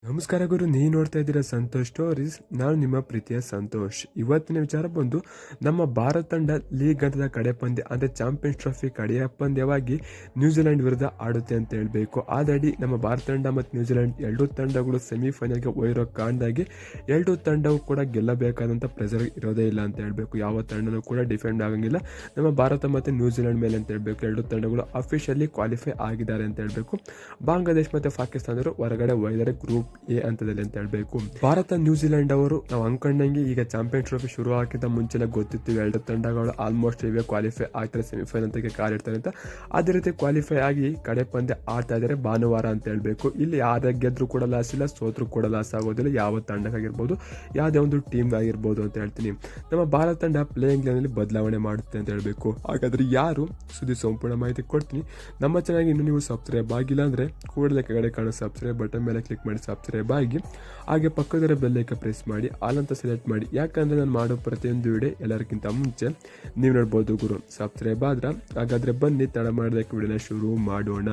ನಮಸ್ಕಾರ ಗುರು, ನೀವು ನೋಡ್ತಾ ಇದ್ದೀರಾ ಸಂತೋಷ್ ಸ್ಟೋರೀಸ್. ನಾನು ನಿಮ್ಮ ಪ್ರೀತಿಯ ಸಂತೋಷ್. ಇವತ್ತಿನ ವಿಚಾರ ಬಂದು ನಮ್ಮ ಭಾರತ ತಂಡ ಲೀಗ್ ಹಂತದ ಕಡೆ ಪಂದ್ಯ ಅಂದರೆ ಚಾಂಪಿಯನ್ಸ್ ಟ್ರೋಫಿ ಕಡೆಯ ಪಂದ್ಯವಾಗಿ ನ್ಯೂಜಿಲೆಂಡ್ ವಿರುದ್ಧ ಆಡುತ್ತೆ ಅಂತ ಹೇಳಬೇಕು. ಆಲ್ರೆಡಿ ನಮ್ಮ ಭಾರತ ತಂಡ ಮತ್ತು ನ್ಯೂಜಿಲೆಂಡ್ ಎರಡೂ ತಂಡಗಳು ಸೆಮಿಫೈನಲ್ಗೆ ಹೋಗಿರೋ ಕಾರಣದಾಗಿ ಎರಡೂ ತಂಡವು ಕೂಡ ಗೆಲ್ಲಬೇಕಾದಂಥ ಪ್ರೆಸರ್ ಇರೋದೇ ಇಲ್ಲ ಅಂತ ಹೇಳಬೇಕು. ಯಾವ ತಂಡನೂ ಕೂಡ ಡಿಫೆಂಡ್ ಆಗಂಗಿಲ್ಲ ನಮ್ಮ ಭಾರತ ಮತ್ತು ನ್ಯೂಜಿಲೆಂಡ್ ಮೇಲೆ ಅಂತ ಹೇಳಬೇಕು. ಎರಡೂ ತಂಡಗಳು ಅಫಿಷಿಯಲಿ ಕ್ವಾಲಿಫೈ ಆಗಿದ್ದಾರೆ ಅಂತ ಹೇಳಬೇಕು. ಬಾಂಗ್ಲಾದೇಶ್ ಮತ್ತು ಪಾಕಿಸ್ತಾನರು ಹೊರಗಡೆ ಹೋಗಿದ್ದಾರೆ ಗ್ರೂಪ್ ಎ ಹಂತದಲ್ಲಿ ಅಂತ ಹೇಳಬೇಕು. ಭಾರತ ನ್ಯೂಜಿಲೆಂಡ್ ಅವರು ನಾವು ಅನ್ಕೊಂಡಂಗೆ ಈಗ ಚಾಂಪಿಯನ್ ಟ್ರೋಫಿ ಶುರು ಆಗಿದ್ದ ಮುಂಚೆನೆ ಗೊತ್ತಿತ್ತು ಎರಡು ತಂಡಗಳು ಆಲ್ಮೋಸ್ಟ್ ಇವೇ ಕ್ವಾಲಿಫೈ ಆಗ್ತಾರೆ, ಸೆಮಿಫೈನಲ್ ಅಂತ ಕಾಲಿಡ್ತಾರೆ ಅಂತ. ಅದೇ ರೀತಿ ಕ್ವಾಲಿಫೈ ಆಗಿ ಕಡೆ ಪಂದ್ಯ ಆಡ್ತಾ ಇದ್ದಾರೆ ಭಾನುವಾರ ಅಂತ ಹೇಳಬೇಕು. ಇಲ್ಲಿ ಯಾರ ಗೆದ್ರು ಕೂಡ ಲಾಸ್ ಇಲ್ಲ, ಸೋತ್ರು ಕೂಡ ಲಾಸ್ ಆಗೋದಿಲ್ಲ. ಯಾವ ತಂಡಕ್ಕಾಗಿರ್ಬೋದು, ಯಾವುದೇ ಒಂದು ಟೀಮ್ ಆಗಿರ್ಬೋದು ಅಂತ ಹೇಳ್ತೀನಿ. ನಮ್ಮ ಭಾರತ ತಂಡ ಪ್ಲೇಯಿಂಗ್ ಲೆವೆನಲ್ಲಿ ಬದಲಾವಣೆ ಮಾಡುತ್ತೆ ಅಂತ ಹೇಳಬೇಕು. ಹಾಗಾದ್ರೆ ಯಾರು ಸುದ್ದಿ ಸಂಪೂರ್ಣ ಮಾಹಿತಿ ಕೊಡ್ತೀನಿ. ನಮ್ಮ ಚಾನಲ್ಗೆ ಇನ್ನೂ ನೀವು ಸಬ್ಸ್ಕ್ರೈಬ್ ಆಗಿಲ್ಲ ಅಂದರೆ ಕೂಡಲೇ ಕೆಳಗಡೆ ಕಾಣೋ ಸಬ್ಸ್ಕ್ರೈಬ್ ಬಟನ್ ಮೇಲೆ ಕ್ಲಿಕ್ ಮಾಡಿ ಸಬ್ಸ್ಕ್ರೈಬ್ ಆಗಿ, ಹಾಗೆ ಪಕ್ಕದ ಬೆಲ್ಲೈಕ ಪ್ರೆಸ್ ಮಾಡಿ ಆಲ್ ಅಂತ ಸೆಲೆಕ್ಟ್ ಮಾಡಿ. ಯಾಕಂದರೆ ನಾನು ಮಾಡೋ ಪ್ರತಿಯೊಂದು ವಿಡಿಯೋ ಎಲ್ಲರಿಗಿಂತ ಮುಂಚೆ ನೀವು ನೋಡ್ಬೋದು ಗುರು. ಸಬ್ಸ್ಕ್ರೈಬ್ ಆದ್ರೆ ಹಾಗಾದರೆ ಬನ್ನಿ ತಡ ಮಾಡೋದಕ್ಕೆ ವಿಡಿಯೋನ ಶುರು ಮಾಡೋಣ.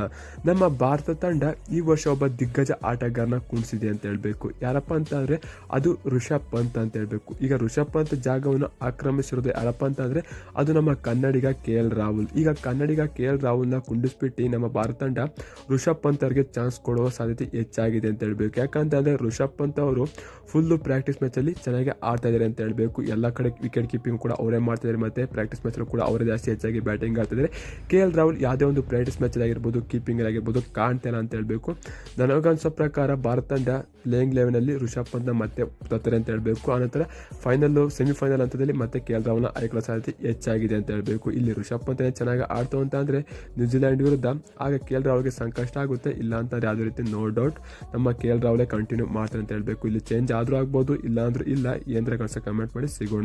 ನಮ್ಮ ಭಾರತ ತಂಡ ಈ ವರ್ಷ ಒಬ್ಬ ದಿಗ್ಗಜ ಆಟಗಾರನ ಕುಣಿಸಿದೆ ಅಂತ ಹೇಳಬೇಕು. ಯಾರಪ್ಪ ಅಂತಂದರೆ ಅದು ಋಷಭ್ ಪಂತ್ ಅಂತ ಹೇಳಬೇಕು. ಈಗ ಋಷಭ್ ಪಂತ್ ಜಾಗವನ್ನು ಆಕ್ರಮಿಸಿರೋದು ಯಾರಪ್ಪ ಅಂತಂದರೆ ಅದು ನಮ್ಮ ಕನ್ನಡಿಗ KL ರಾಹುಲ್. ಈಗ ಕನ್ನಡಿಗ KL ರಾಹುಲ್ನ ಕುಂಡಿಸ್ಬಿಟ್ಟು ನಮ್ಮ ಭಾರತ ತಂಡ ಋಷಭ್ ಪಂತ್ ಅವರಿಗೆ ಚಾನ್ಸ್ ಕೊಡುವ ಸಾಧ್ಯತೆ ಹೆಚ್ಚಾಗಿದೆ ಅಂತ ಹೇಳಬೇಕು. ಯಾಕಂತಂದರೆ ಋಷಭ್ ಪಂತ್ ಅವರು ಫುಲ್ಲು ಪ್ರಾಕ್ಟೀಸ್ ಮ್ಯಾಚಲ್ಲಿ ಚೆನ್ನಾಗಿ ಆಡ್ತಾ ಇದ್ದಾರೆ ಅಂತ ಹೇಳಬೇಕು. ಎಲ್ಲ ಕಡೆ ವಿಕೆಟ್ ಕೀಪಿಂಗ್ ಕೂಡ ಅವರೇ ಮಾಡ್ತಿದ್ದಾರೆ ಮತ್ತು ಪ್ರಾಕ್ಟೀಸ್ ಮ್ಯಾಚಲ್ಲೂ ಕೂಡ ಅವರೇ ಜಾಸ್ತಿ ಹೆಚ್ಚಾಗಿ ಬ್ಯಾಟಿಂಗ್ ಆಡ್ತಿದ್ದಾರೆ. KL ರಾಹುಲ್ ಯಾವುದೇ ಒಂದು ಪ್ರಾಕ್ಟೀಸ್ ಮ್ಯಾಚಲ್ಲಿ ಆಗಿರ್ಬೋದು, ಕೀಪಿಂಗಲ್ಲಿ ಆಗಿರ್ಬೋದು ಕಾಣ್ತಿಲ್ಲ ಅಂತ ಹೇಳಬೇಕು. ನನಗನ್ಸೋ ಪ್ರಕಾರ ಭಾರತ ತಂಡ ಪ್ಲೇಯಿಂಗ್ ಲೆವೆನಲ್ಲಿ ಋಷಭ್ ಪಂತ್ನ ಮತ್ತೆ ತರ್ತಾರೆ ಅಂತ ಹೇಳಬೇಕು. ಆನಂತರ ಸೆಮಿಫೈನಲ್ ಹಂತದಲ್ಲಿ ಮತ್ತೆ KL ರಾಹುಲ್ನ ಆಯ್ಕೊಳ್ಳೋ ಸಾಧ್ಯತೆ ಹೆಚ್ಚಾಗಿದೆ ಅಂತ ಹೇಳಬೇಕು. ಇಲ್ಲಿ ಋಷಭ್ ಪಂತ್ ಚೆನ್ನಾಗಿ ಆಡ್ತು ಅಂತ ಅಂದರೆ ನ್ಯೂಜಿಲೆಂಡ್ ವಿರುದ್ಧ ಆಗ KL ರಾಹುಲ್ಗೆ ಸಂಕಷ್ಟ ಆಗುತ್ತೆ. ಇಲ್ಲ ಅಂತಂದರೆ ಯಾವುದೇ ರೀತಿ ನೋ ಡೌಟ್ ನಮ್ಮ KL ರಾಹುಲೇ ಕಂಟಿನ್ಯೂ ಮಾಡ್ತಾರೆ ಅಂತ ಹೇಳಬೇಕು. ಇಲ್ಲಿ ಚೇಂಜ್ ಆದರೂ ಆಗ್ಬೋದು, ಇಲ್ಲ ಅಂದ್ರೂ ಇಲ್ಲ. ಏನಾರ ಕನ್ಸ ಕಮೆಂಟ್ ಮಾಡಿ ಸಿಗೋಣ.